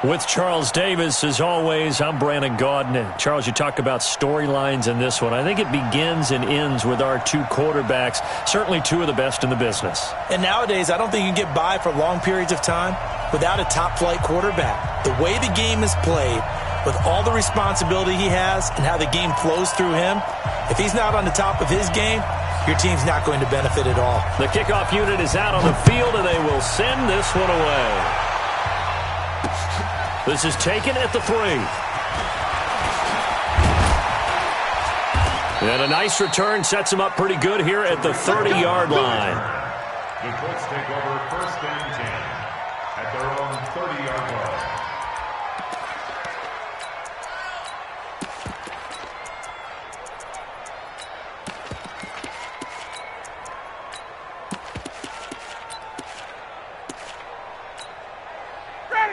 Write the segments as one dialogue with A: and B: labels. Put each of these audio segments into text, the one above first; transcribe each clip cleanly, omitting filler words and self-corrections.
A: With Charles Davis, as always, I'm Brandon Gaudin. Charles, you talk about storylines in this one. I think it begins and ends with our two quarterbacks, certainly two of the best in the business.
B: And nowadays, I don't think you can get by for long periods of time without a top-flight quarterback. The way the game is played, with all the responsibility he has and how the game flows through him, if he's not on the top of his game, your team's not going to benefit at all.
A: The kickoff unit is out on the field, and they will send this one away. This is taken at the 3. And a nice return sets him up pretty good here at the 30-yard line.
C: The Colts take over 1st and 10 at their own 30-yard line.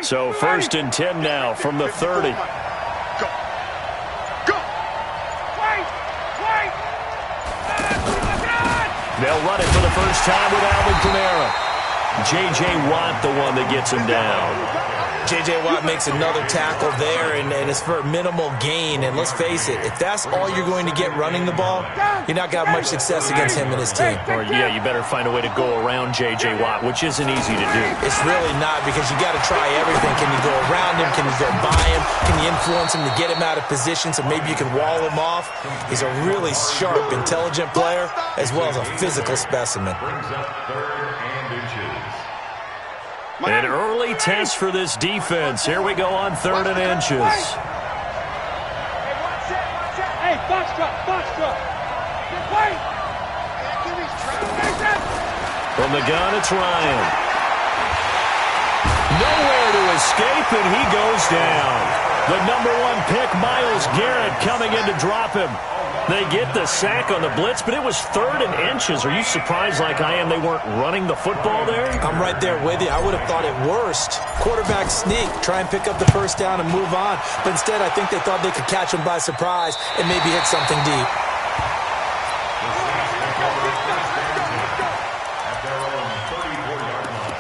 A: So 1st and 10 now from the 30.
D: Go. Go. Wait.
A: They'll run it for the first time with Alvin Kamara. J.J. Watt, the one that gets him down.
B: J.J. Watt makes another tackle there, and it's for a minimal gain. And let's face it, if that's all you're going to get running the ball, you're not going to have much success against him and his team.
A: Or, yeah, you better find a way to go around J.J. Watt, which isn't easy to do.
B: It's really not, because you got to try everything. Can you go around him? Can you go by him? Can you influence him to get him out of position so maybe you can wall him off? He's a really sharp, intelligent player, as well as a physical specimen.
C: Brings up 3rd and inches.
A: An early test for this defense. Here we go on 3rd and inches.
D: Hey, box drop. Wait.
A: From the gun, it's Ryan. Nowhere to escape, and he goes down. The number 1 pick, Myles Garrett, coming in to drop him. They get the sack on the blitz, but it was 3rd and inches. Are you surprised like I am they weren't running the football there?
B: I'm right there with you. I would have thought it worst. Quarterback sneak, try and pick up the first down and move on. But instead, I think they thought they could catch him by surprise and maybe hit something deep.
C: At their own 34-yard line.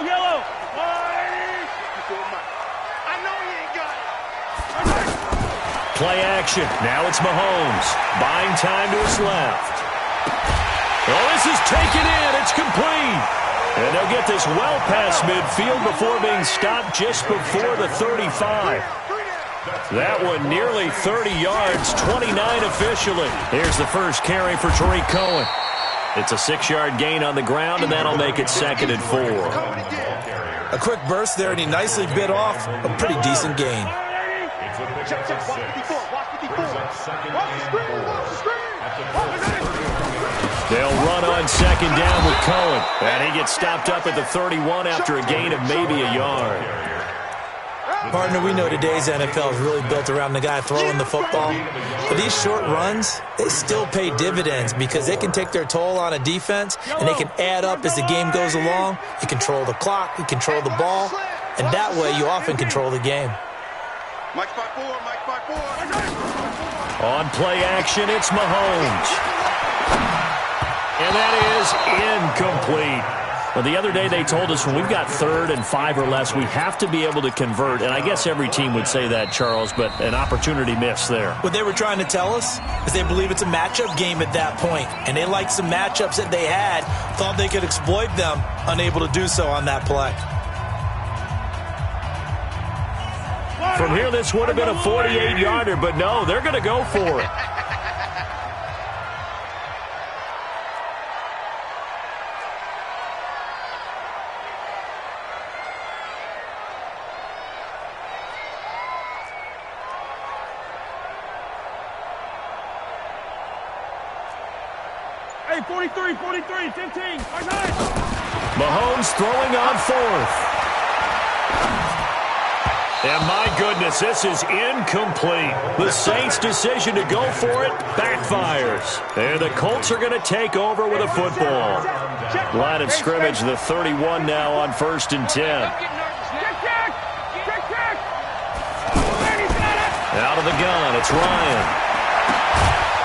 D: Yellow. I know he ain't got it.
A: Play action. Now it's Mahomes. Buying time to his left. Oh, this is taken in. It's complete. And they'll get this well past midfield before being stopped just before the 35. That one nearly 30 yards, 29 officially. Here's the first carry for Tariq Cohen. It's a 6-yard gain on the ground, and that'll make it 2nd and 4.
B: A quick burst there, and he nicely bit off a pretty decent gain.
C: It's a pickup of 6. Brings up 2nd and 4. At the Colts 30.
A: They'll run on 2nd down with Cohen. And he gets stopped up at the 31 after a gain of maybe a yard.
B: Partner, we know today's NFL is really built around the guy throwing the football. But these short runs, they still pay dividends because they can take their toll on a defense, and they can add up as the game goes along. You control the clock, you control the ball, and that way you often control the game.
D: Mike by 4.
A: On play action, it's Mahomes. And that is incomplete. Well, the other day they told us when we've got 3rd and 5 or less, we have to be able to convert. And I guess every team would say that, Charles, but an opportunity missed there.
B: What they were trying to tell us is they believe it's a matchup game at that point. And they liked some matchups that they had, thought they could exploit them, unable to do so on that play.
A: From here, this would have been a 48-yarder, but no, they're going to go for it.
D: Hey, 43, 15.
A: Mahomes throwing on 4th. And my goodness, this is incomplete. The Saints' decision to go for it backfires. And the Colts are going to take over with a football. Line of scrimmage, the 31 now on 1st and 10. Out of the gun, it's Ryan.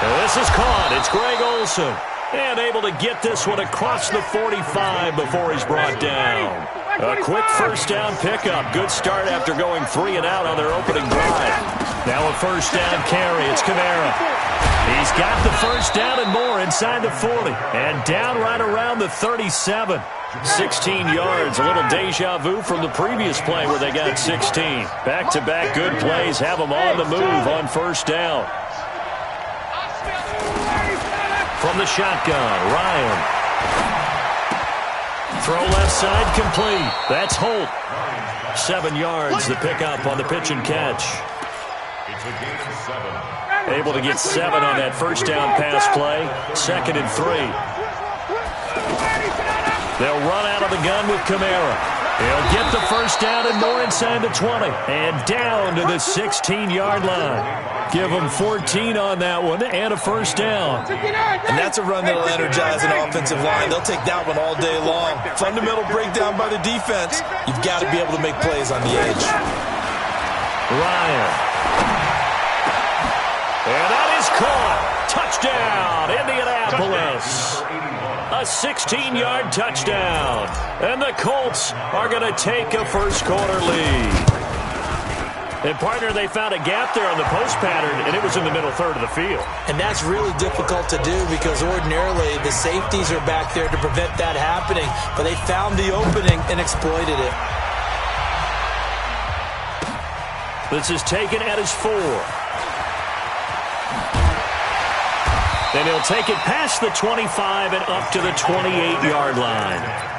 A: And this is caught. It's Greg Olsen. And able to get this one across the 45 before he's brought down. A quick first down pickup. Good start after going 3 and out on their opening drive. Now a first down carry. It's Kamara. He's got the first down and more inside the 40. And down right around the 37. 16 yards. A little deja vu from the previous play where they got 16. Back-to-back good plays have them on the move on first down. From the shotgun, Ryan. Throw left side complete. That's Holt. 7 yards the pickup on the pitch and catch. Able to get 7 on that first down pass play. 2nd and 3. They'll run out of the gun with Kamara. He'll get the first down and more inside the 20. And down to the 16-yard line. Give them 14 on that one and a first down.
B: And that's a run that'll energize an offensive line. They'll take that one all day long. Fundamental breakdown by the defense. You've got to be able to make plays on the edge.
A: Ryan. And that is caught. Touchdown, Indianapolis. A 16-yard touchdown. And the Colts are going to take a first-quarter lead. And, partner, they found a gap there on the post pattern, and it was in the middle third of the field.
B: And that's really difficult to do because ordinarily the safeties are back there to prevent that happening. But they found the opening and exploited it.
A: This is taken at his 4. Then he'll take it past the 25 and up to the 28-yard line.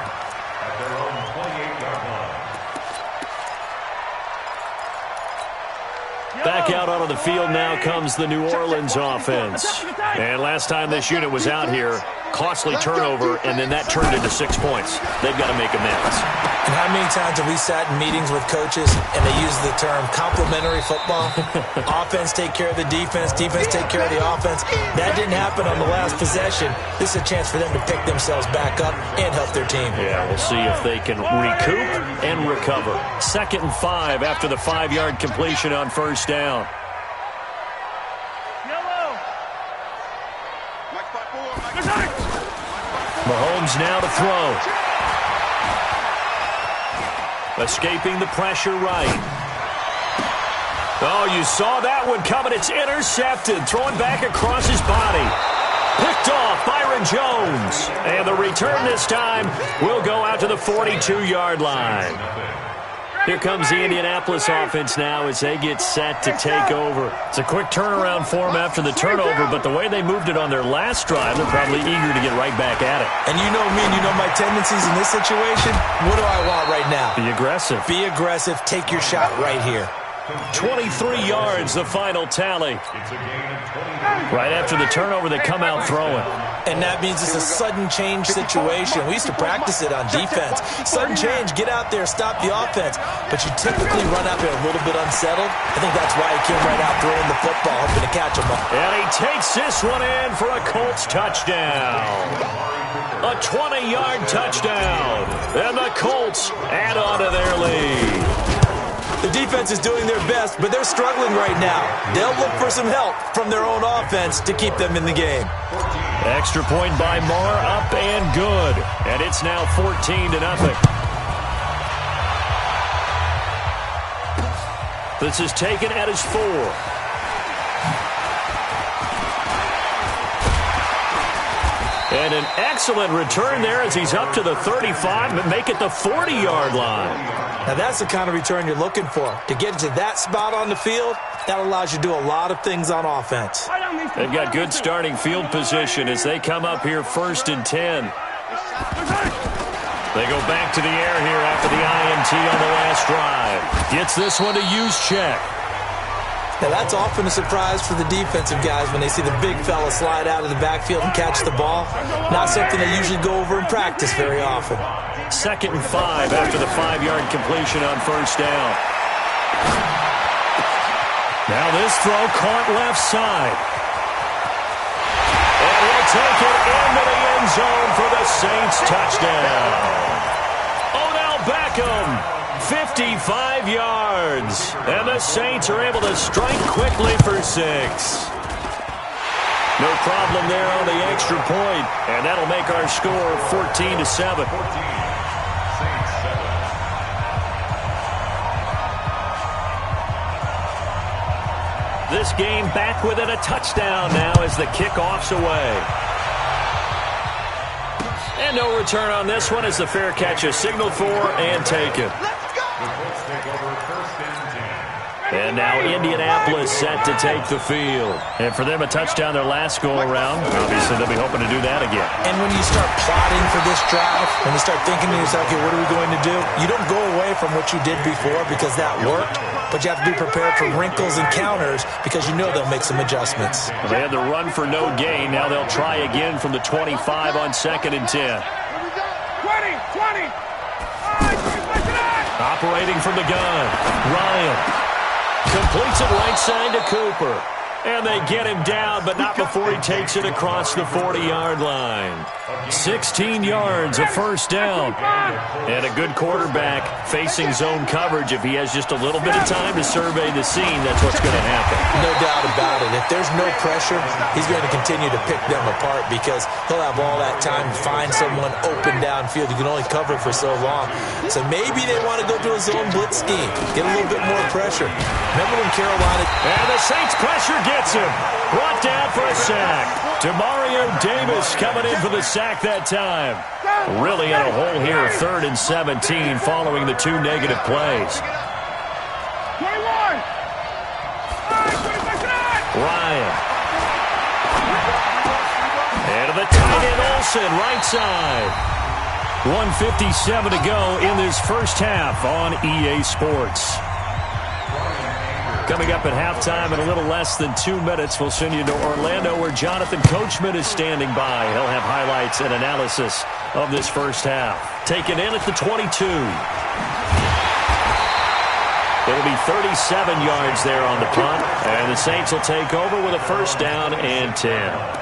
A: Back out onto the field now comes the New Orleans offense. And last time this unit was out here, costly turnover, and then that turned into 6 points. They've got to make amends.
B: And how many times have we sat in meetings with coaches and they use the term complementary football? Offense take care of the defense, defense take care of the offense. That didn't happen on the last possession. This is a chance for them to pick themselves back up and help their team.
A: Yeah, we'll see if they can recoup and recover. 2nd and 5 after the 5-yard completion on first down. Mahomes now to throw. Escaping the pressure right. Oh, you saw that one coming. It's intercepted. Throwing back across his body. Picked off Byron Jones. And the return this time will go out to the 42-yard line. Here comes the Indianapolis offense now as they get set to take over. It's a quick turnaround for them after the turnover, but the way they moved it on their last drive, they're probably eager to get right back at it.
B: And you know me and you know my tendencies in this situation. What do I want right now?
A: Be aggressive.
B: Be aggressive. Take your shot right here.
A: 23 yards, the final tally. Right after the turnover, they come out throwing.
B: And that means it's a sudden change situation. We used to practice it on defense. Sudden change, get out there, stop the offense. But you typically run out there a little bit unsettled. I think that's why he came right out throwing the football, hoping to catch him up.
A: And he takes this one in for a Colts touchdown. A 20-yard touchdown. And the Colts add on to their lead.
B: The defense is doing their best, but they're struggling right now. They'll look for some help from their own offense to keep them in the game.
A: Extra point by Moore, up and good. And it's now 14-0. This is taken at his 4. And an excellent return there as he's up to the 35 and make it the 40-yard line.
B: Now that's the kind of return you're looking for. To get to that spot on the field, that allows you to do a lot of things on offense.
A: They've got good starting field position as they come up here 1st and 10. They go back to the air here after the INT on the last drive. Gets this one to use check.
B: Now that's often a surprise for the defensive guys when they see the big fella slide out of the backfield and catch the ball. Not something they usually go over in practice very often.
A: 2nd and 5 after the 5-yard completion on first down. Now this throw caught left side. And he'll take it into the end zone for the Saints touchdown. Odell Beckham, 55 yards. And the Saints are able to strike quickly for 6. No problem there on the extra point, and that'll make our score 14-7. This game back within a touchdown now as the kickoff's away. And no return on this one as the fair catch is signaled for and taken. And now Indianapolis set to take the field. And for them, a touchdown their last go-around. Obviously, they'll be hoping to do that again.
B: And when you start plotting for this drive, when you start thinking to yourself, okay, what are we going to do? You don't go away from what you did before because that worked, but you have to be prepared for wrinkles and counters because you know they'll make some adjustments.
A: Well, they had the run for no gain. Now they'll try again from the 25 on 2nd and 10.
D: 20.
A: Operating from the gun, Ryan. Completes it right side to Cooper. And they get him down, but not before he takes it across the 40-yard line. 16 yards, a first down. And a good quarterback facing zone coverage. If he has just a little bit of time to survey the scene, that's what's going to happen.
B: No doubt about it. If there's no pressure, he's going to continue to pick them apart because he'll have all that time to find someone open downfield. You can only cover for so long. So maybe they want to go to a zone blitz scheme, get a little bit more pressure. Remember when Carolina...
A: And the Saints pressure gets him. Brought down for a sack. Demario Davis coming in for the sack that time. Really in a hole here, 3rd and 17 following the 2 negative plays.
D: 21.
A: Ryan. And to the tight end Olsen, right side. 1:57 to go in this first half on EA Sports. Coming up at halftime in a little less than 2 minutes, we'll send you to Orlando where Jonathan Coachman is standing by. He'll have highlights and analysis of this first half. Taken in at the 22. It'll be 37 yards there on the punt, and the Saints will take over with a first down and 10.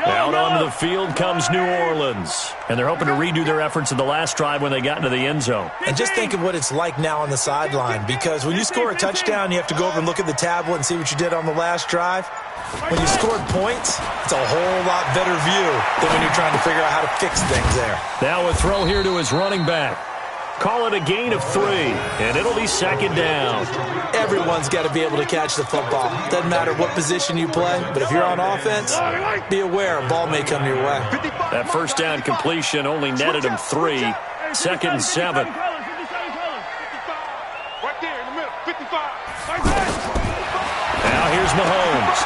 A: Out onto the field comes New Orleans. And they're hoping to redo their efforts in the last drive when they got into the end zone.
B: And just think of what it's like now on the sideline, because when you score a touchdown, you have to go over and look at the tablet and see what you did on the last drive. When you scored points, it's a whole lot better view than when you're trying to figure out how to fix things there.
A: Now a throw here to his running back. Call it a gain of 3, and it'll be 2nd down.
B: Everyone's got to be able to catch the football. Doesn't matter what position you play, but if you're on offense, be aware a ball may come your way.
A: That first down completion only netted him 3. 2nd and 7.
D: Right there in the middle, 55.
A: Now here's Mahomes.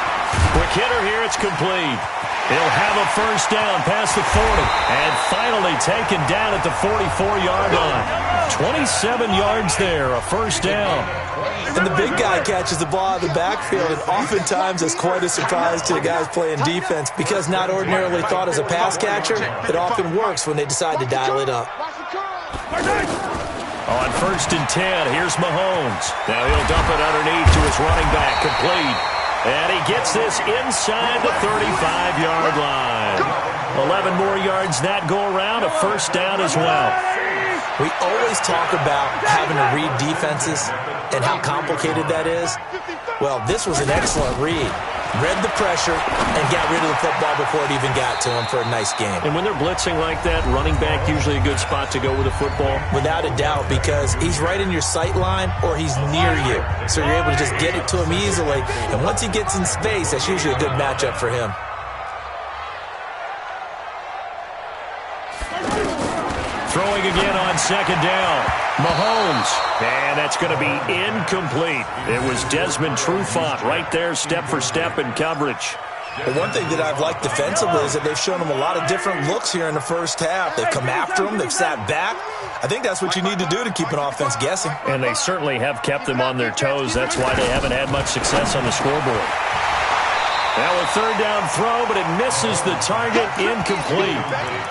A: Quick hitter here, it's complete. He'll have a first down past the 40. And finally taken down at the 44-yard line. 27 yards there, a first down.
B: And the big guy catches the ball out of the backfield, and oftentimes it's quite a surprise to the guys playing defense because not ordinarily thought as a pass catcher, it often works when they decide to dial it up.
A: On 1st and 10, here's Mahomes. Now he'll dump it underneath to his running back, complete. And he gets this inside the 35-yard line. 11 more yards that go around, a first down as well.
B: We always talk about having to read defenses and how complicated that is. Well, this was an excellent read. Read the pressure and got rid of the football before it even got to him for a nice game.
A: And when they're blitzing like that, running back usually a good spot to go with the football?
B: Without a doubt, because he's right in your sight line or he's near you. So you're able to just get it to him easily. And once he gets in space, that's usually a good matchup for him.
A: Throwing again on 2nd down. Mahomes. And that's going to be incomplete. It was Desmond Trufant right there, step for step in coverage.
B: But one thing that I've liked defensively is that they've shown him a lot of different looks here in the first half. They've come after him. They've sat back. I think that's what you need to do to keep an offense guessing.
A: And they certainly have kept them on their toes. That's why they haven't had much success on the scoreboard. Now a 3rd down throw, but it misses the target, incomplete.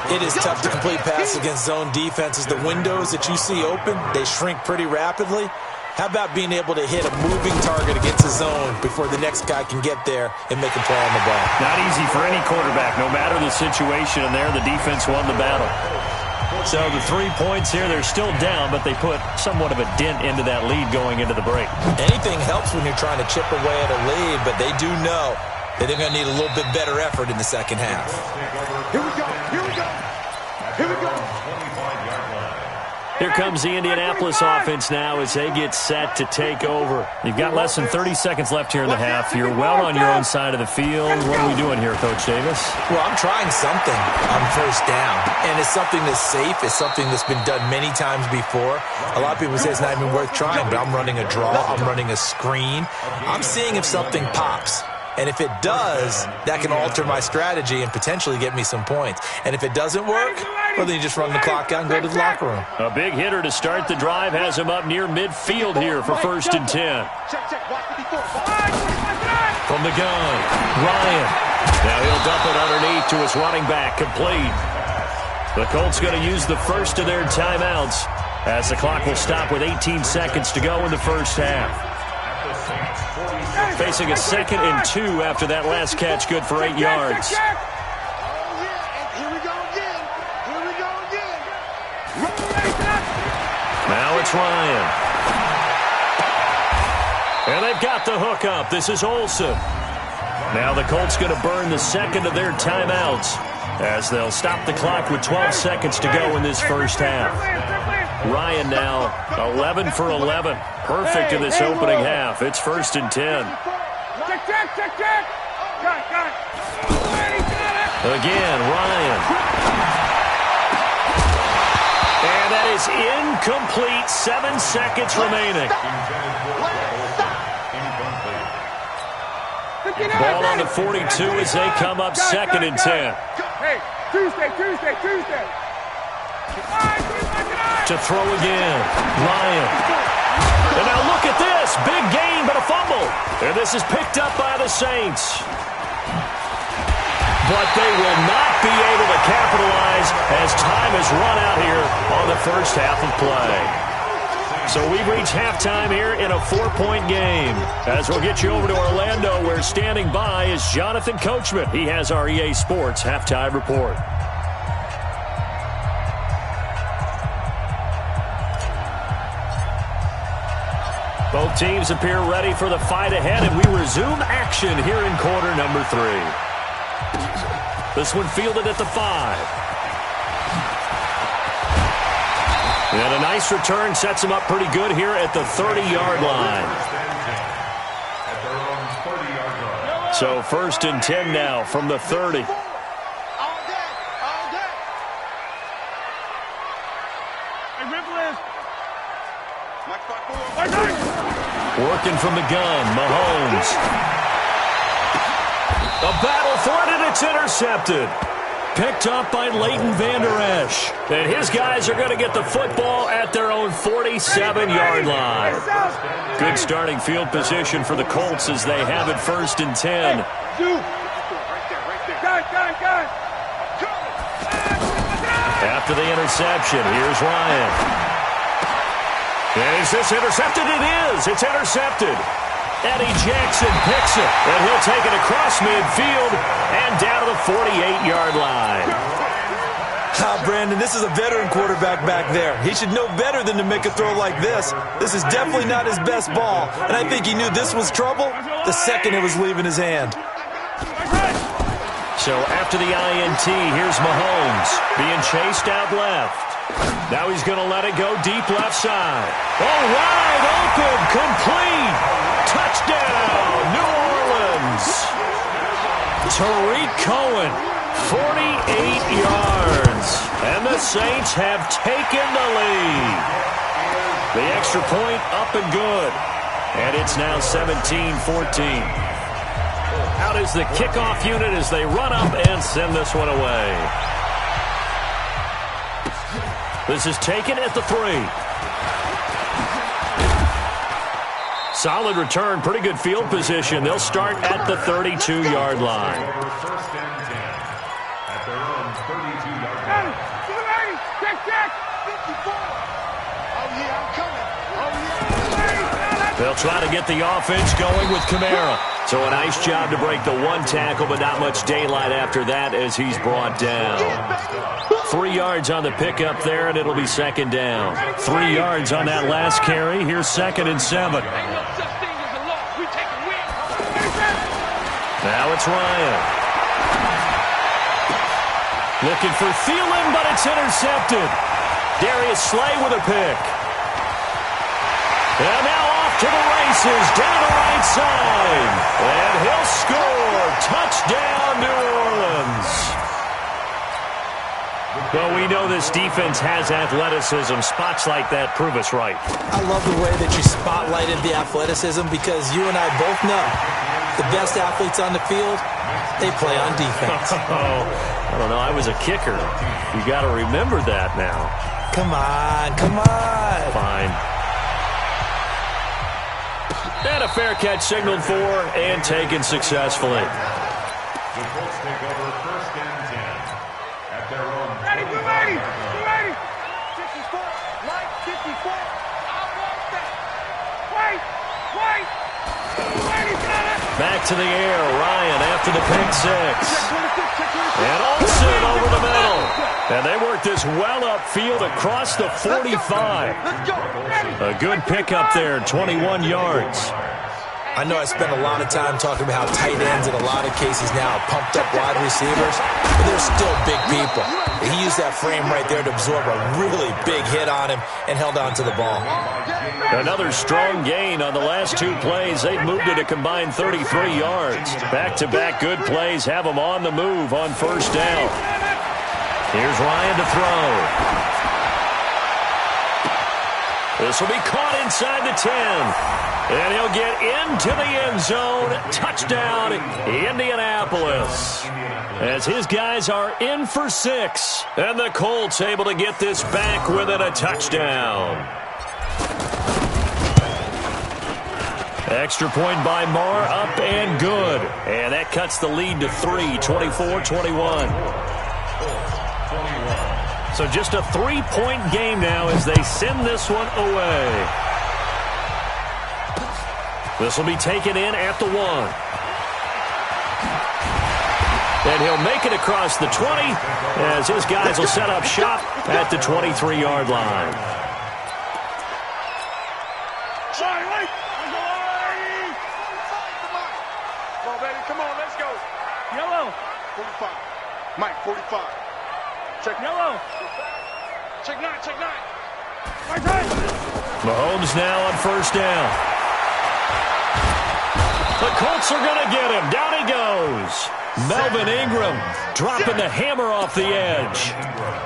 B: It is tough to complete passes against zone defenses. The windows that you see open, they shrink pretty rapidly. How about being able to hit a moving target against a zone before the next guy can get there and make a play on the ball?
A: Not easy for any quarterback, no matter the situation, and there the defense won the battle. So the 3 points here, they're still down, but they put somewhat of a dent into that lead going into the break.
B: Anything helps when you're trying to chip away at a lead, but they do know that they're going to need a little bit better effort in the second half.
C: Here we go. Here we go. Here we go.
A: Here comes the Indianapolis offense now as they get set to take over. You've got less than 30 seconds left here in the half. You're well on your own side of the field. What are we doing here, Coach Davis?
B: Well, I'm trying something on first down, and it's something that's safe. It's something that's been done many times before. A lot of people say it's not even worth trying, but I'm running a draw. I'm running a screen. I'm seeing if something pops. And if it does, that can alter my strategy and potentially get me some points. And if it doesn't work, well, then you just run the clock out and go to the locker room.
A: A big hitter to start the drive has him up near midfield here for 1st and 10. From the gun, Ryan. Now he'll dump it underneath to his running back, complete. The Colts going to use the first of their timeouts as the clock will stop with 18 seconds to go in the first half. Facing a 2nd and 2 after that last catch, good for 8 yards.
C: Oh, yeah, and here we go again. Here we go again.
A: Now it's Ryan. And they've got the hook up. This is Olsen. Now the Colts going to burn the 2nd of their timeouts as they'll stop the clock with 12 seconds to go in this first half. Ryan now 11 for 11. Perfect in this opening half. It's 1st and 10.
D: Check. Got it.
A: Again, Ryan. And that is incomplete. 7 seconds remaining. Ball on the 42 as they come up 2nd and 10.
D: Hey, Tuesday.
A: To throw again, Ryan. And now look at this. Big gain, but a fumble. And this is picked up by the Saints. But they will not be able to capitalize as time has run out here on the first half of play. So we've reached halftime here in a 4-point game. As we'll get you over to Orlando, where standing by is Jonathan Coachman. He has our EA Sports halftime report. Both teams appear ready for the fight ahead, and we resume action here in quarter number 3. This one fielded at the 5. And a nice return sets him up pretty good here at the 30-yard line. So 1st and 10 now from the 30.
C: All day.
D: Hey, Ripple
A: Working from the gun, Mahomes. A battle for it, and it's intercepted. Picked up by Leighton Vander Esch. And his guys are going to get the football at their own 47-yard line. Good starting field position for the Colts as they have it 1st and 10. After the interception, here's Ryan. And is this intercepted? It is. It's intercepted. Eddie Jackson picks it, and he'll take it across midfield and down to the 48-yard line.
B: Brandon, this is a veteran quarterback back there. He should know better than to make a throw like this. This is definitely not his best ball, and I think he knew this was trouble the second it was leaving his hand.
A: So after the INT, here's Mahomes being chased out left. Now he's going to let it go deep left side. Oh, wide open, complete. Touchdown, New Orleans. Tariq Cohen, 48 yards. And the Saints have taken the lead. The extra point up and good. And it's now 17-14. Out is the kickoff unit as they run up and send this one away. This is taken at the 3. Solid return, pretty good field position. They'll start at the 32-yard line. They'll try to get the offense going with Kamara. So a nice job to break the one tackle, but not much daylight after that as he's brought down. 3 yards on the pickup there, and it'll be second down. 3 yards on that last carry. Here's 2nd and 7. Now it's Ryan. Looking for Thielen, but it's intercepted. Darius Slay with a pick. And now off to the races, down the right side. And he'll score. Touchdown, New Orleans. Well, we know this defense has athleticism. Spots like that prove us right.
B: I love the way that you spotlighted the athleticism because you and I both know the best athletes on the field, they play on defense.
A: I don't know. I was a kicker. You got to remember that now.
B: Come on, come on.
A: Fine. And a fair catch signaled for and taken successfully.
C: The Colts take over 1st and 10 at their own.
D: Ready, get ready, get ready.
C: 54, Mike, 54. I want that.
D: Wait, wait. Ready, got it.
A: Back to the air. Ryan after the pick six. And Olsen over the middle. And they work this well upfield across the 45. A good pickup there, 21 yards.
B: I know I spend a lot of time talking about how tight ends in a lot of cases now are pumped up wide receivers, but they're still big people. And he used that frame right there to absorb a really big hit on him and held on to the ball.
A: Another strong gain on the last 2 plays. They've moved it a combined 33 yards. Back-to-back good plays have them on the move on 1st down. Here's Ryan to throw. This will be caught inside the 10. And he'll get into the end zone. Touchdown, Indianapolis. As his guys are in for 6. And the Colts able to get this back within a touchdown. Extra point by Marr, up and good. And that cuts the lead to 3, 24-21. So just a 3-point game now as they send this one away. This will be taken in at the 1. And he'll make it across the 20 as his guys will set up shop at the 23-yard line.
D: Come on, baby, come on, let's go. Yellow.
C: 45. Mike, 45.
D: Check yellow. Check 9, check 9. Right side.
A: Mahomes now on 1st down. The Colts are going to get him. Down he goes. Melvin Ingram dropping the hammer off the edge.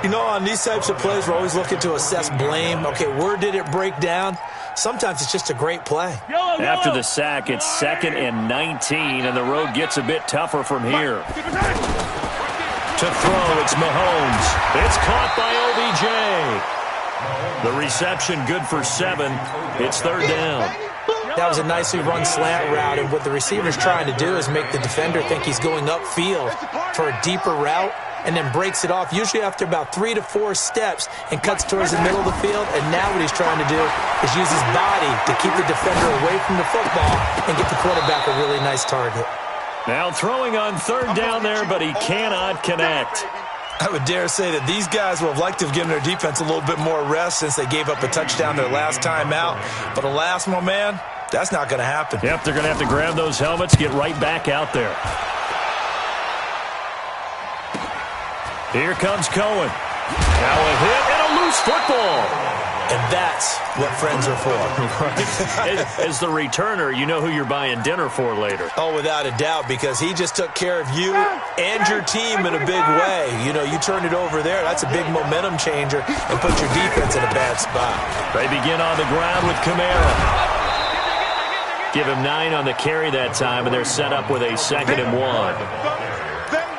B: You know, on these types of plays, we're always looking to assess blame. Okay, where did it break down? Sometimes it's just a great play.
A: After the sack, it's 2nd and 19, and the road gets a bit tougher from here. To throw, it's Mahomes. It's caught by OBJ. The reception good for 7. It's 3rd down.
B: That was a nicely run slant route, and what the receiver's trying to do is make the defender think he's going upfield for a deeper route, and then breaks it off, usually after about 3 to 4 steps, and cuts towards the middle of the field. And now what he's trying to do is use his body to keep the defender away from the football and get the quarterback a really nice target.
A: Now throwing on 3rd down there, but he cannot connect.
B: I would dare say that these guys would have liked to have given their defense a little bit more rest since they gave up a touchdown their last time out. But alas, my man, that's not going to happen.
A: Yep, they're going to have to grab those helmets, get right back out there. Here comes Cohen. Now a hit and a loose football.
B: And that's what friends are for.
A: As the returner, you know who you're buying dinner for later.
B: Oh, without a doubt, because he just took care of you and your team in a big way. You know, you turned it over there. That's a big momentum changer and put your defense in a bad spot.
A: They begin on the ground with Kamara. Give him 9 on the carry that time, and they're set up with a 2nd and 1.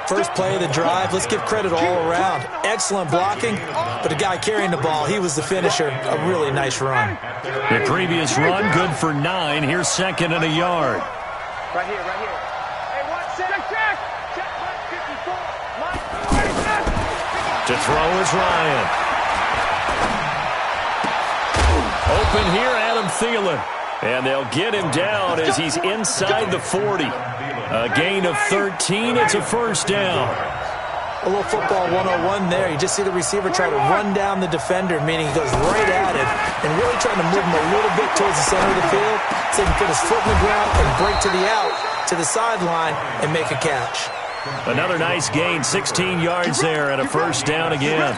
B: First play of the drive, let's give credit all around. Excellent blocking, but the guy carrying the ball, he was the finisher. A really nice run.
A: The previous run, good for 9. Here's 2nd and a yard.
C: Right here, right here. Hey, watch check. Check, Mike, 54. Mike,
A: to throw is Ryan. Open here, Adam Thielen. And they'll get him down as he's inside the 40. A gain of 13. It's a first down.
B: A little football 101 there. You just see the receiver try to run down the defender, meaning he goes right at him and really trying to move him a little bit towards the center of the field so he can put his foot in the ground and break to the out, to the sideline, and make a catch.
A: Another nice gain, 16 yards there, and a first down again.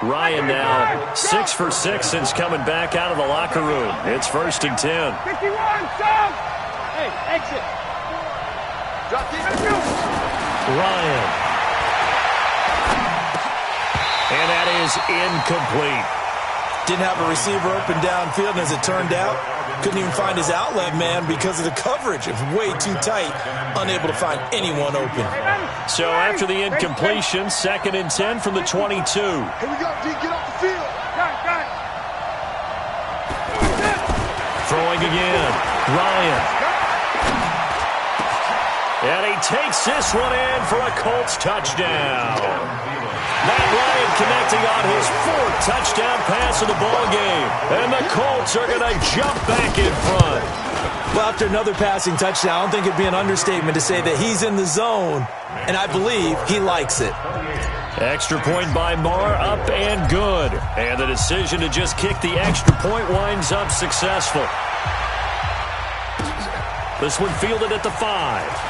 A: Ryan now 6 for 6 since coming back out of the locker room. It's 1st and 10.
D: 51, Sam! Hey, exit. Drop the
A: Ryan. And that is incomplete.
B: Didn't have a receiver open downfield, and as it turned out, couldn't even find his outlet man because of the coverage. It was way too tight, unable to find anyone open.
A: So after the incompletion, 2nd and 10 from the 22.
C: Here we go, D. Get off the field.
D: Got it.
A: Throwing again. Ryan. And he takes this one in for a Colts touchdown. Matt Ryan connecting on his 4th touchdown pass of the ball game. And the Colts are going to jump back in front.
B: Well, after another passing touchdown, I don't think it'd be an understatement to say that he's in the zone, and I believe he likes it.
A: Extra point by Marr, up and good. And the decision to just kick the extra point winds up successful. This one fielded at the 5.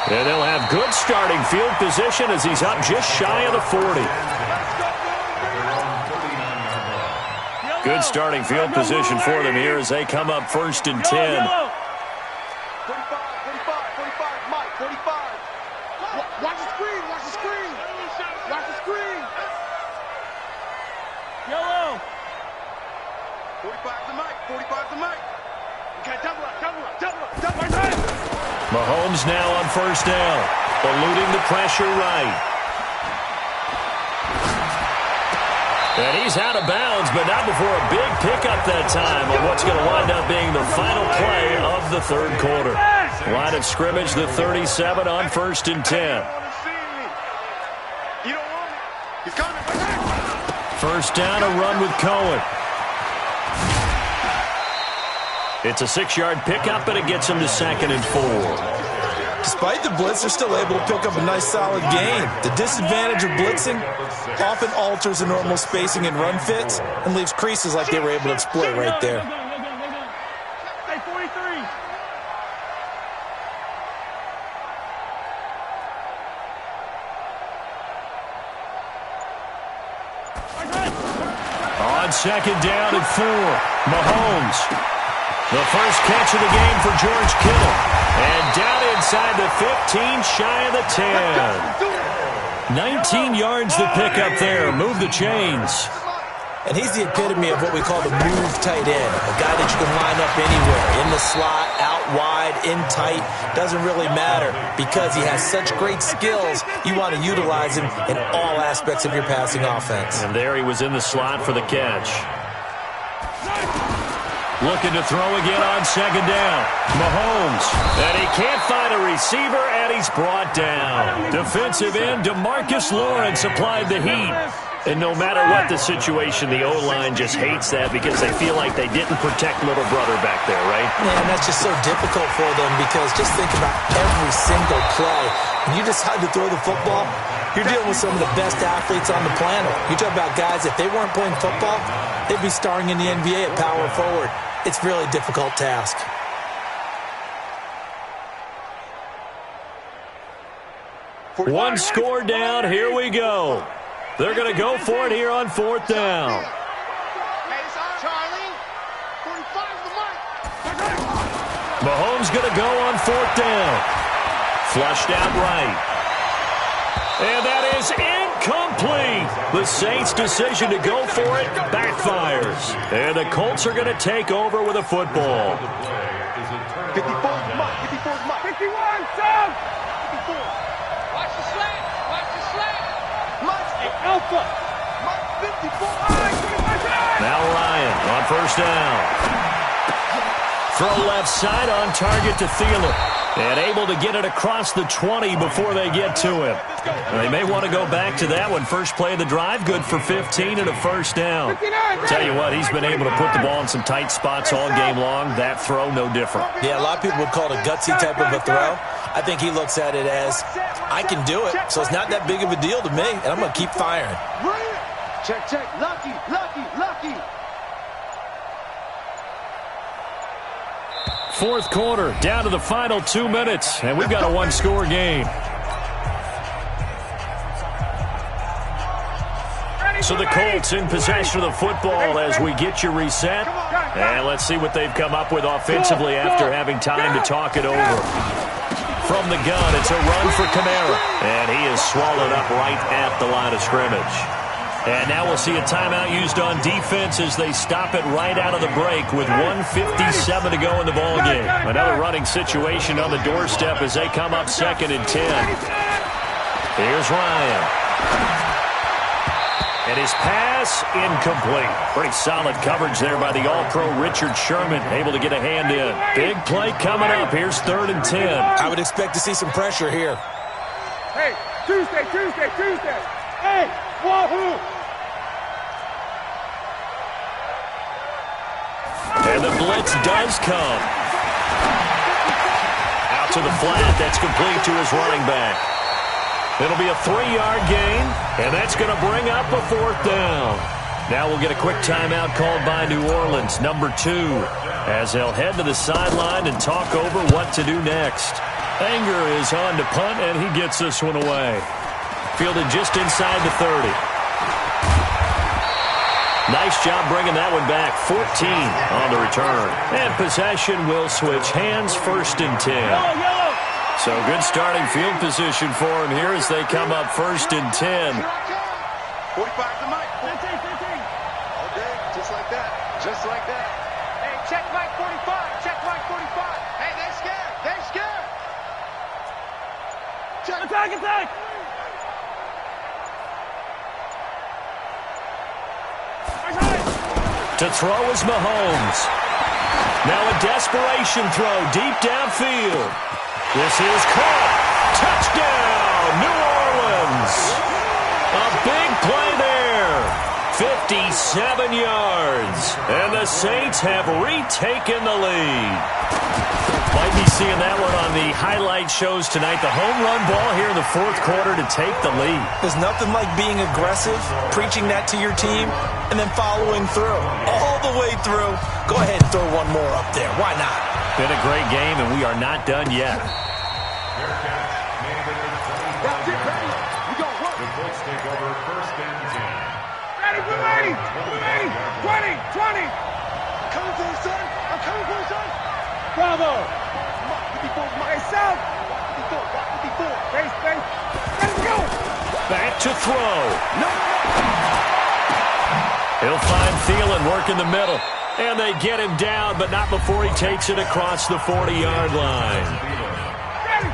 A: And they'll have good starting field position as he's up just shy of the 40. Good starting field position for them here as they come up 1st and 10.
C: 45, Mike, 45. Watch the screen. Watch the screen.
D: Yellow.
C: 45 to Mike.
D: Okay, double up.
A: Mahomes now on 1st down, eluding the pressure right. And he's out of bounds, but not before a big pickup that time on what's going to wind up being the final play of the 3rd quarter. Line of scrimmage, the 37 on 1st and 10.
C: He's coming.
A: 1st down, a run with Cohen. It's a 6-yard pickup, and it gets him to 2nd and 4.
B: Despite the blitz, they're still able to pick up a nice solid gain. The disadvantage of blitzing often alters the normal spacing and run fits and leaves creases like they were able to exploit right there.
D: Hey, 43.
A: On 2nd down and 4, Mahomes. The first catch of the game for George Kittle. And down inside the 15, shy of the 10. 19 yards to pick up there. Move the chains.
B: And he's the epitome of what we call the move tight end. A guy that you can line up anywhere. In the slot, out wide, in tight. Doesn't really matter because he has such great skills. You want to utilize him in all aspects of your passing offense.
A: And there he was in the slot for the catch. Looking to throw again on 2nd down. Mahomes. And he can't find a receiver, and he's brought down. Defensive end DeMarcus Lawrence applied the heat. And no matter what the situation, the O-line just hates that because they feel like they didn't protect little brother back there, right?
B: Yeah, and that's just so difficult for them because just think about every single play. When you decide to throw the football, you're dealing with some of the best athletes on the planet. You talk about guys, if they weren't playing football, they'd be starring in the NBA at power forward. It's a really difficult task.
A: One score down. Here we go. They're going to go for it here on 4th down. Mahomes going to go on 4th down. Flushed out right. And that is incomplete. The Saints' decision to go for it backfires. And the Colts are going to take over with a football.
C: 54 Mike.
D: 51, Sam! 54. Watch the slant. Alpha.
A: Now Ryan on 1st down. Throw left side on target to Thielen. And able to get it across the 20 before they get to him. They may want to go back to that one. First play of the drive, good for 15 and a first down. Tell you what, he's been able to put the ball in some tight spots all game long. That throw, no different.
B: Yeah, a lot of people would call it a gutsy type of a throw. I think he looks at it as, I can do it, so it's not that big of a deal to me, and I'm going to keep firing.
C: Check, check. Lucky, lucky, lucky.
A: Fourth quarter, down to the final 2 minutes, and we've got a one-score game. So the Colts in possession of the football as we get you reset. And let's see what they've come up with offensively after having time to talk it over. From the gun, it's a run for Kamara. And he is swallowed up right at the line of scrimmage. And now we'll see a timeout used on defense as they stop it right out of the break with 1:57 to go in the ballgame. Another running situation on the doorstep as they come up 2nd and 10. Here's Ryan. And his pass incomplete. Pretty solid coverage there by the All-Pro Richard Sherman. Able to get a hand in. Big play coming up. Here's 3rd and 10.
B: I would expect to see some pressure here.
D: Hey, Tuesday. Hey, wahoo!
A: And the blitz does come. Out to the flat. That's complete to his running back. It'll be a 3-yard gain, and that's going to bring up a 4th down. Now we'll get a quick timeout called by New Orleans, number 2, as they'll head to the sideline and talk over what to do next. Anger is on to punt, and he gets this one away. Fielded just inside the 30. Nice job bringing that one back. 14 on the return. And possession will switch hands, 1st and 10. So good starting field position for him here as they come up 1st and 10.
C: 45 to Mike. 15. All day, just like that. Just like that.
D: Hey, check Mike 45. Check Mike 45.
C: Hey, they scared. They scared. Check.
D: Attack.
A: To throw is Mahomes. Now a desperation throw deep downfield. This is caught. Touchdown, New Orleans. A big play there. 57 yards. And the Saints have retaken the lead. Might be seeing that one on the highlight shows tonight. The home run ball here in the 4th quarter to take the lead.
B: There's nothing like being aggressive, preaching that to your team, and then following through. All the way through. Go ahead and throw one more up there. Why not?
A: Been a great game, and we are not done yet.
C: That's it, ready. We go work. The Colts take over 1st and 10.
D: Ready. 20.
C: Coming for you, son. I'm coming for you, son.
D: Bravo.
C: Come on, 54.
D: Hey, South.
C: 54.
D: Base. Let's go.
A: Back to throw. No. He'll find Thielen working the middle. And they get him down, but not before he takes it across the 40-yard line.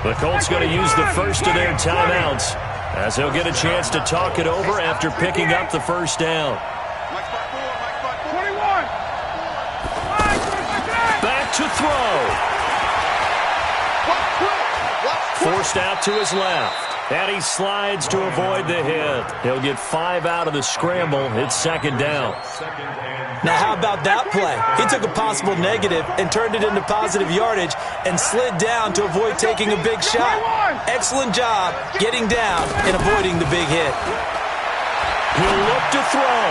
A: The Colts going to use the first of their timeouts as they'll get a chance to talk it over after picking up the 1st down.
D: 21.
A: Back to throw. Forced out to his left. And he slides to avoid the hit. He'll get 5 out of the scramble. It's 2nd down.
B: Now, how about that play? He took a possible negative and turned it into positive yardage and slid down to avoid taking a big shot. Excellent job getting down and avoiding the big hit.
A: He'll look to throw.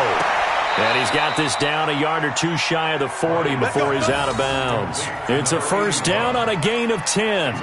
A: And he's got this down a yard or 2 shy of the 40 before he's out of bounds. It's a 1st down on a gain of 10.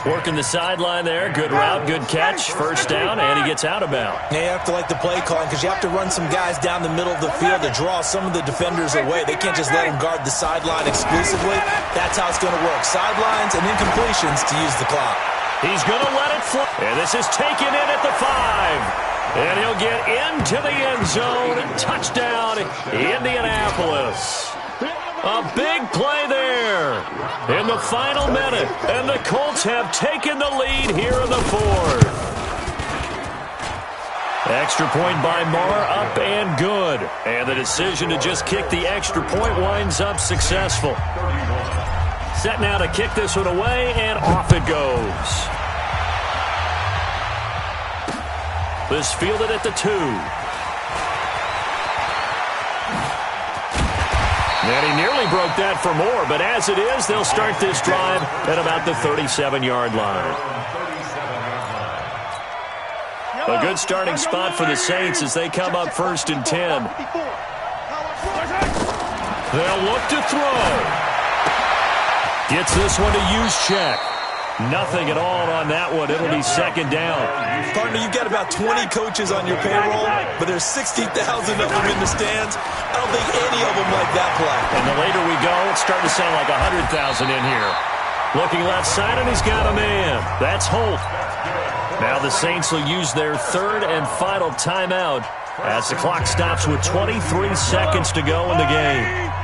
A: Working the sideline there. Good route, good catch. 1st down, and he gets out of bounds.
B: Now you have to like the play calling because you have to run some guys down the middle of the field to draw some of the defenders away. They can't just let them guard the sideline exclusively. That's how it's going to work. Sidelines and incompletions to use the clock.
A: He's going to let it fly. And this is taken in at the 5. And he'll get into the end zone. Touchdown, Indianapolis. A big play there in the final minute. And the Colts have taken the lead here in the 4th. Extra point by Marr, up and good. And the decision to just kick the extra point winds up successful. set now to kick this one away, and off it goes. This fielded at the 2. And he nearly broke that for more, but as it is, they'll start this drive at about the 37-yard line. A good starting spot for the Saints as they come up 1st and 10. They'll look to throw. Gets this one to use check. Nothing at all on that one. It'll be 2nd down.
B: Partner, you've got about 20 coaches on your payroll, but there's 60,000 of them in the stands. I don't think any of them like that play.
A: And the later we go, it's starting to sound like 100,000 in here. Looking left side, and he's got a man. That's Holt. Now the Saints will use their 3rd and final timeout as the clock stops with 23 seconds to go in the game.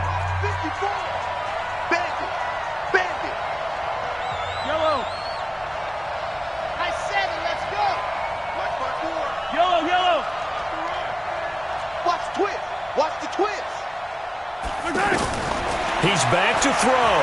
A: He's back to throw.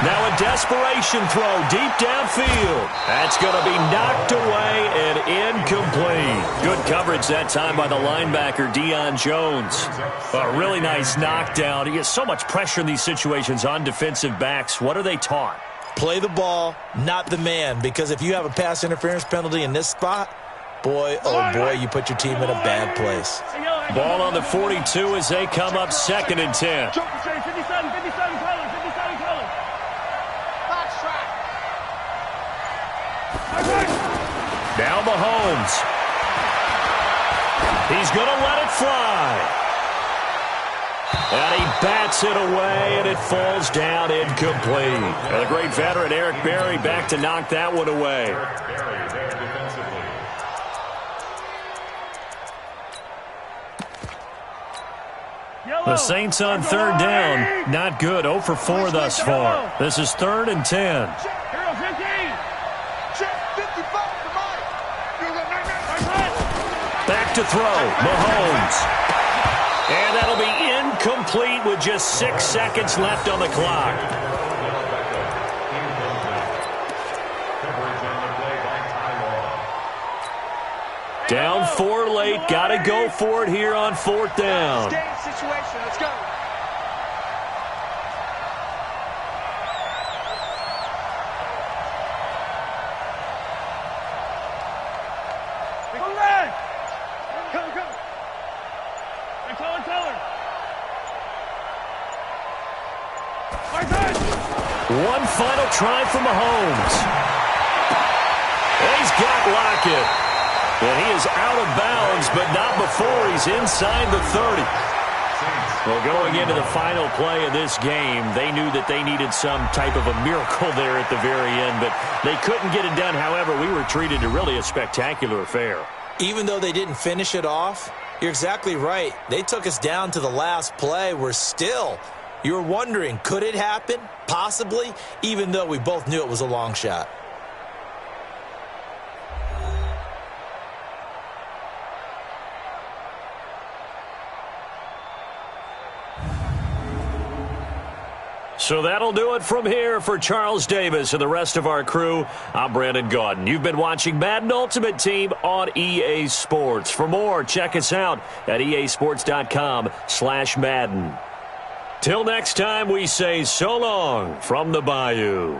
A: Now a desperation throw deep downfield. That's going to be knocked away and incomplete. Good coverage that time by the linebacker, Deion Jones. A really nice knockdown. He gets so much pressure in these situations on defensive backs. What are they taught?
B: Play the ball, not the man, because if you have a pass interference penalty in this spot, boy, oh boy, you put your team in a bad place.
A: Ball on the 42 as they come up 2nd and 10. Now Mahomes. He's going to let it fly. And he bats it away, and it falls down incomplete. And the great veteran Eric Berry back to knock that one away. The Saints on 3rd down. Not good. 0 for 4 thus far. This is 3rd and 10. Back to throw. Mahomes. And that'll be incomplete with just 6 seconds left on the clock. Down 4 late. Got to go for it here on 4th down.
D: Situation. Let's go.
A: One final try for Mahomes. He's got Lockett. And he is out of bounds, but not before he's inside the 30. Well, going into the final play of this game, they knew that they needed some type of a miracle there at the very end, but they couldn't get it done. However, we were treated to really a spectacular affair.
B: Even though they didn't finish it off, you're exactly right. They took us down to the last play. You were wondering, could it happen? Possibly, even though we both knew it was a long shot.
A: So that'll do it from here for Charles Davis and the rest of our crew. I'm Brandon Gaudin. You've been watching Madden Ultimate Team on EA Sports. For more, check us out at easports.com/Madden. Till next time, we say so long from the Bayou.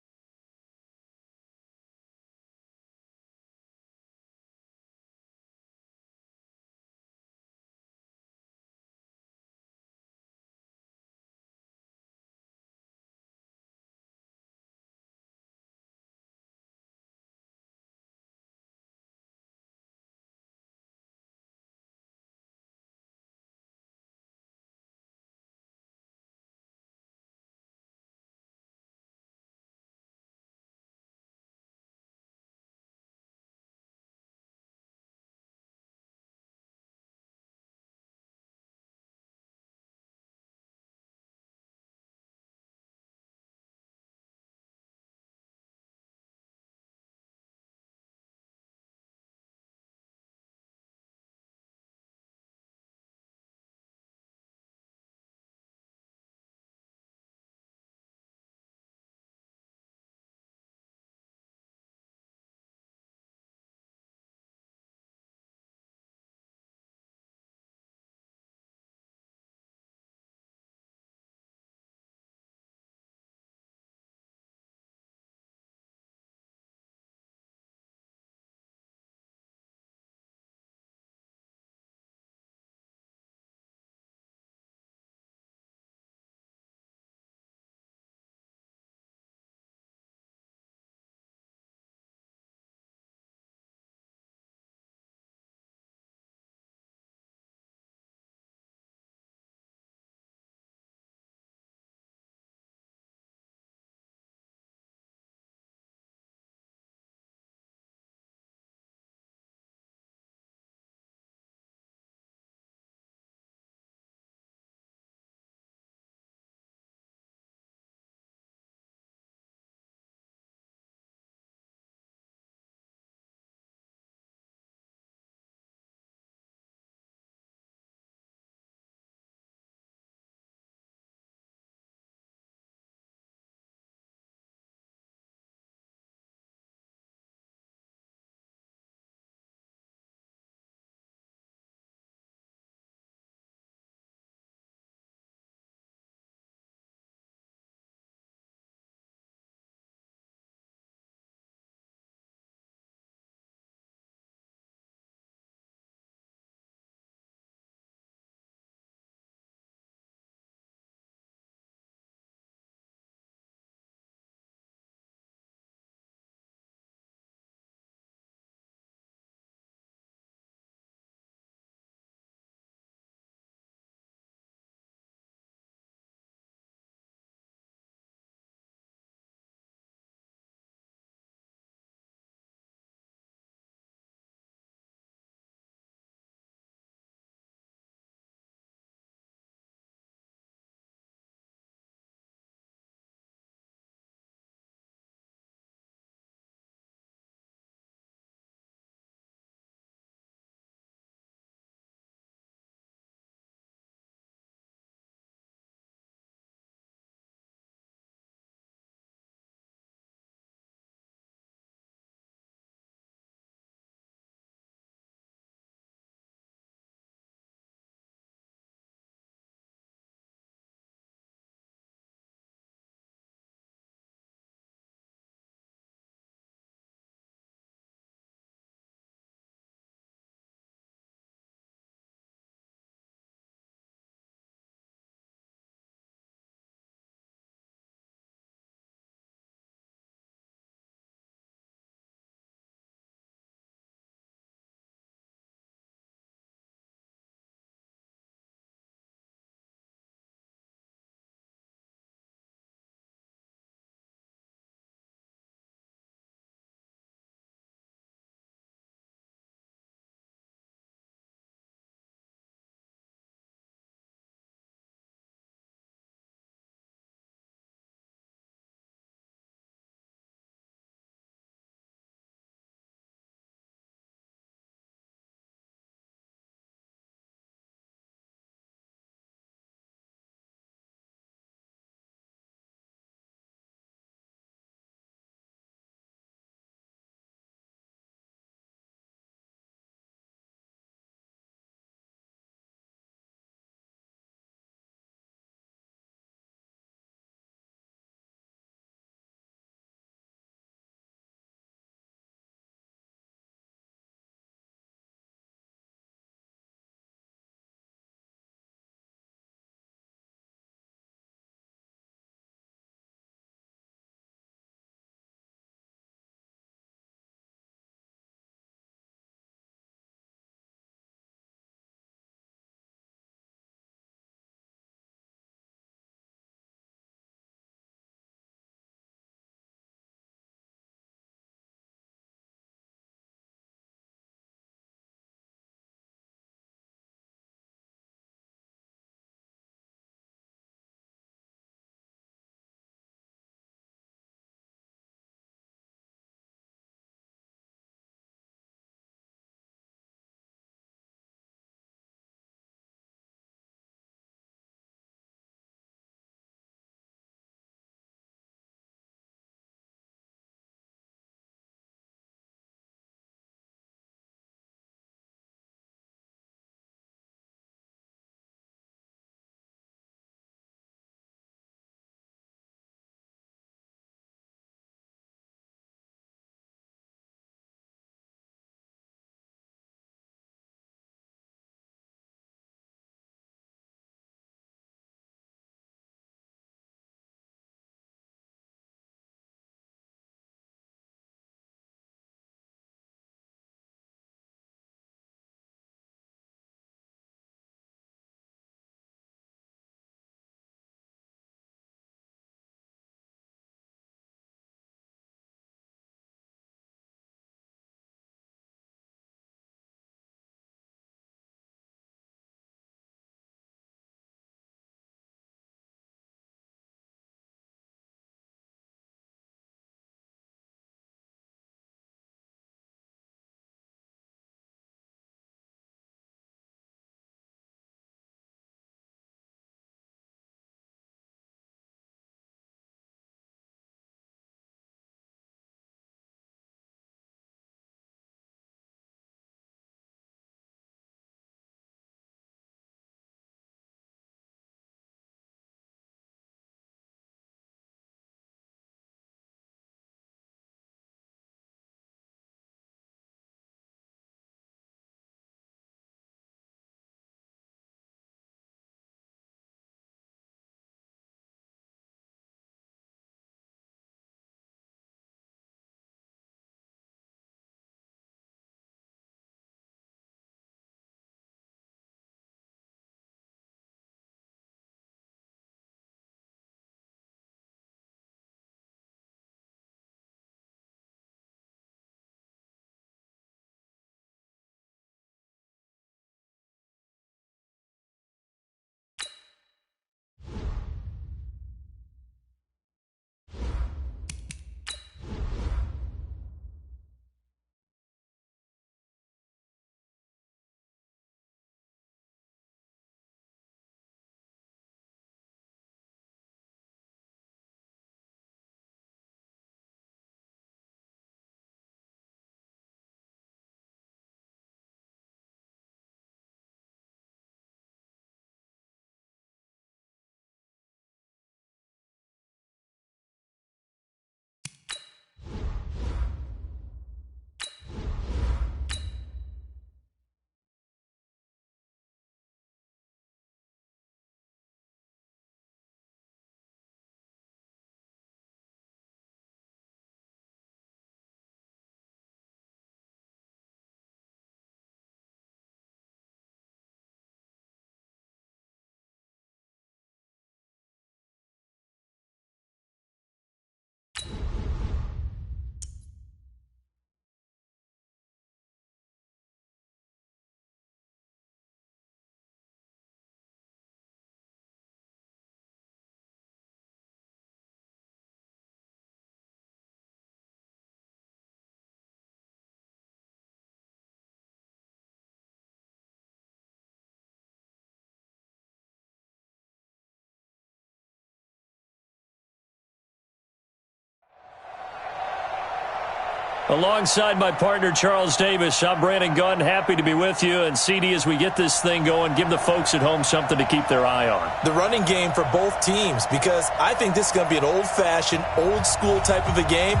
A: Alongside my partner, Charles Davis, I'm Brandon Gunn. Happy to be with you. And, CD, as we get this thing going, give the folks at home something to keep their eye on.
B: The running game for both teams, because I think this is going to be an old-fashioned, old-school type of a game.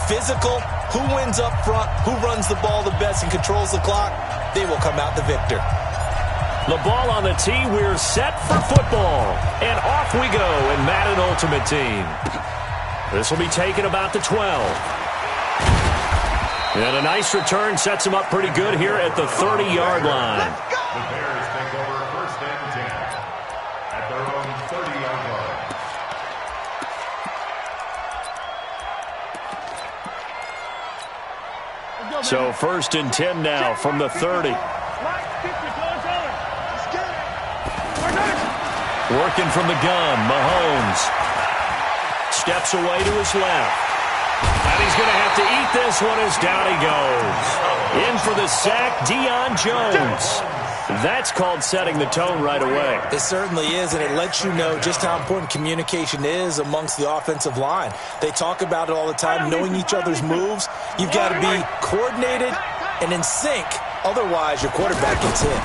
B: Physical, who wins up front, who runs the ball the best and controls the clock, they will come out the victor.
A: The ball on the tee, we're set for football. And off we go in Madden Ultimate Team. This will be taken about the 12. And a nice return sets him up pretty good here at the 30-yard line.
C: The Bears take over first and 10 at their own 30-yard line.
A: So first and 10 now from the 30. Working from the gun, Mahomes steps away to his left. And he's going to have to eat this one as down he goes. In for the sack, Deion Jones. That's called setting the tone right away.
B: It certainly is, and it lets you know just how important communication is amongst the offensive line. They talk about it all the time, knowing each other's moves. You've got to be coordinated and in sync. Otherwise, your quarterback gets hit.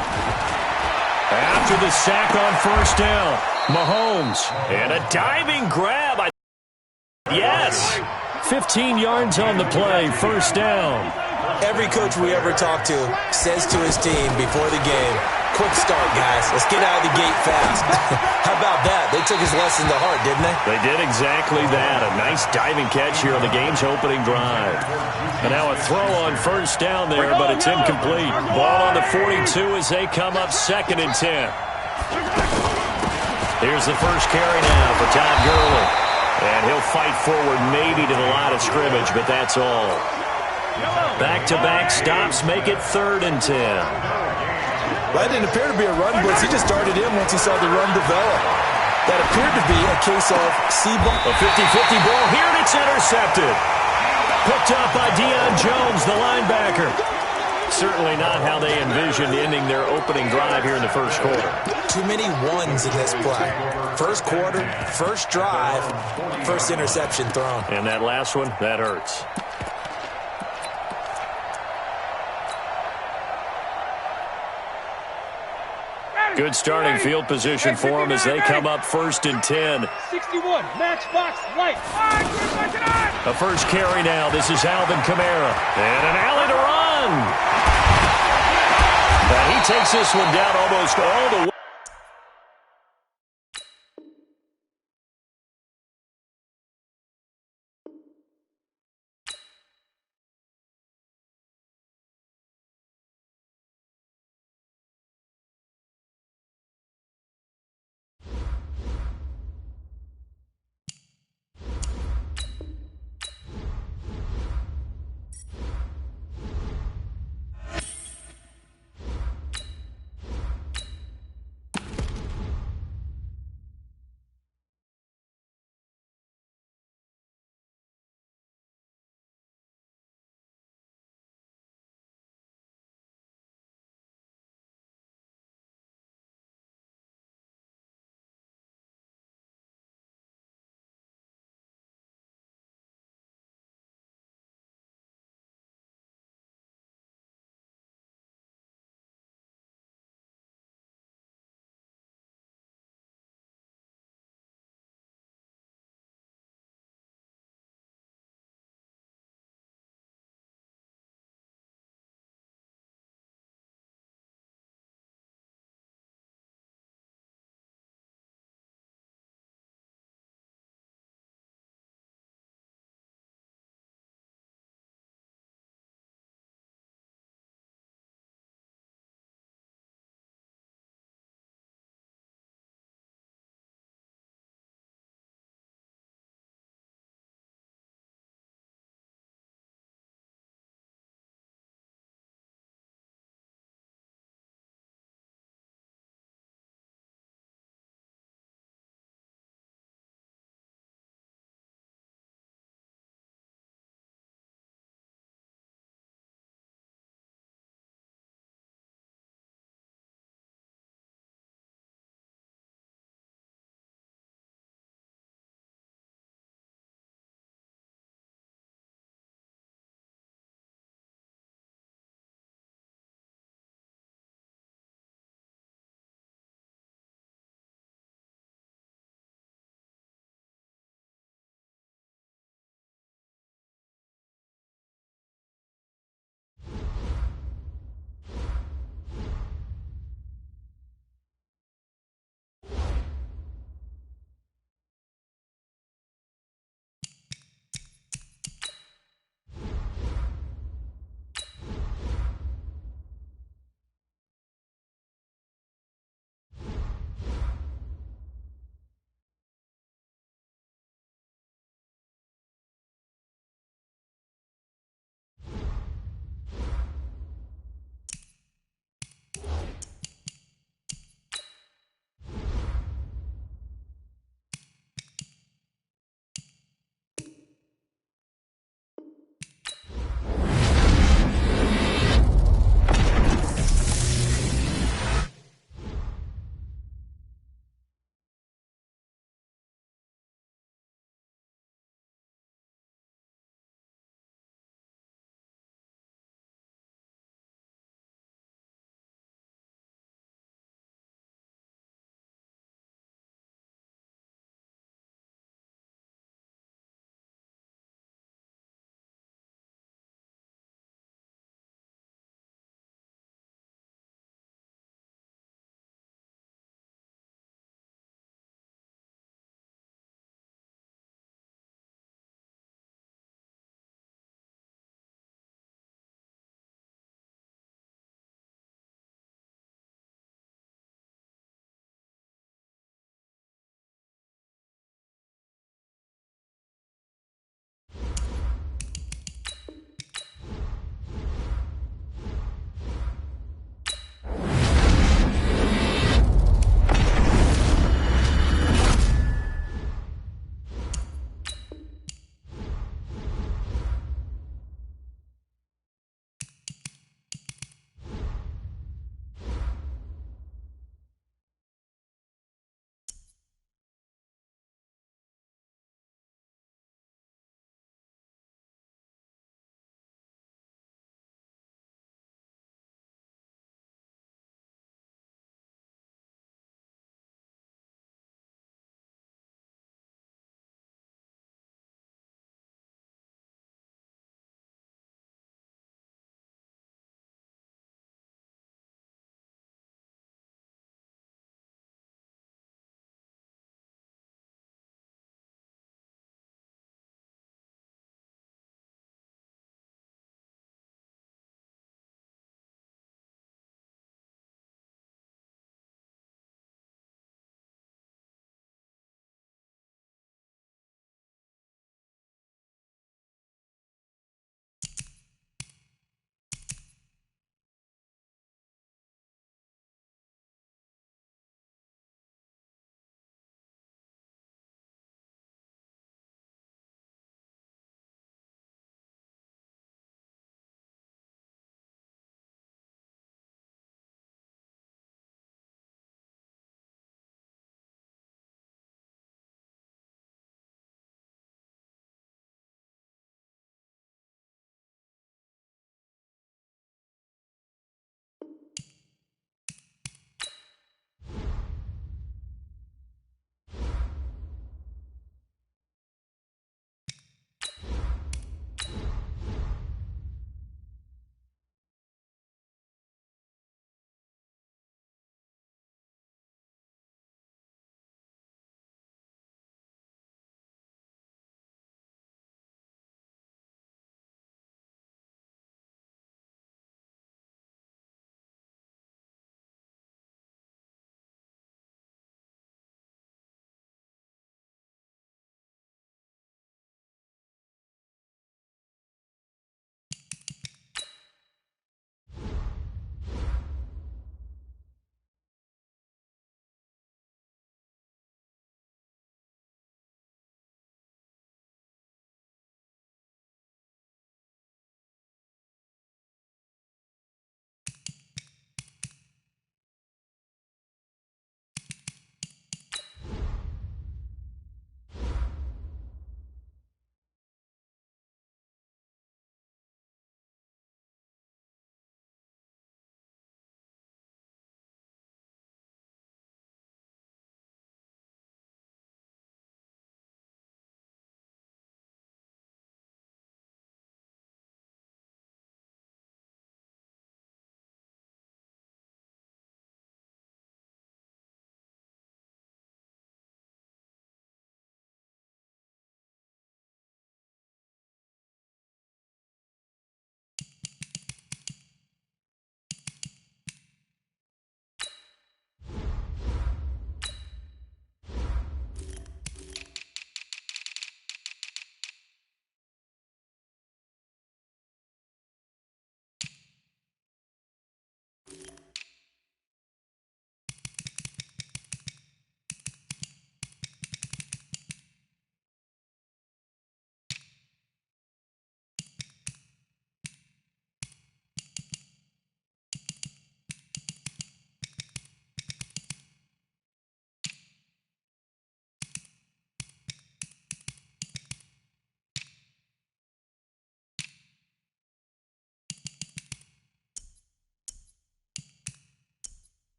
A: After the sack on first down, Mahomes. And a diving grab. Yes. 15 yards on the play, first down.
B: Every coach we ever talk to says to his team before the game, quick start, guys. Let's get out of the gate fast. How about that? They took his lesson to heart, didn't they?
A: They did exactly that. A nice diving catch here on the game's opening drive. And now a throw on first down there, but it's incomplete. Ball on the 42 as they come up second and 10. Here's the first carry now for Todd Gurley. And he'll fight forward maybe to the line of scrimmage, but that's all. Back-to-back stops make it third and 10.
B: Well, that didn't appear to be a run blitz. He just darted in once he saw the run develop. That appeared to be a case of C-ball.
A: A 50-50 ball here, and it's intercepted. Picked up by Deion Jones, the linebacker. Certainly not how they envisioned ending their opening drive here in the first quarter.
B: Too many ones in this play. First quarter, first drive, first interception thrown.
A: And that last one, that hurts. Good starting field position for them as they come up first and 10.
D: 61, matchbox, light.
A: A first carry now. This is Alvin Kamara. And an alley to run. And he takes this one down almost all the way.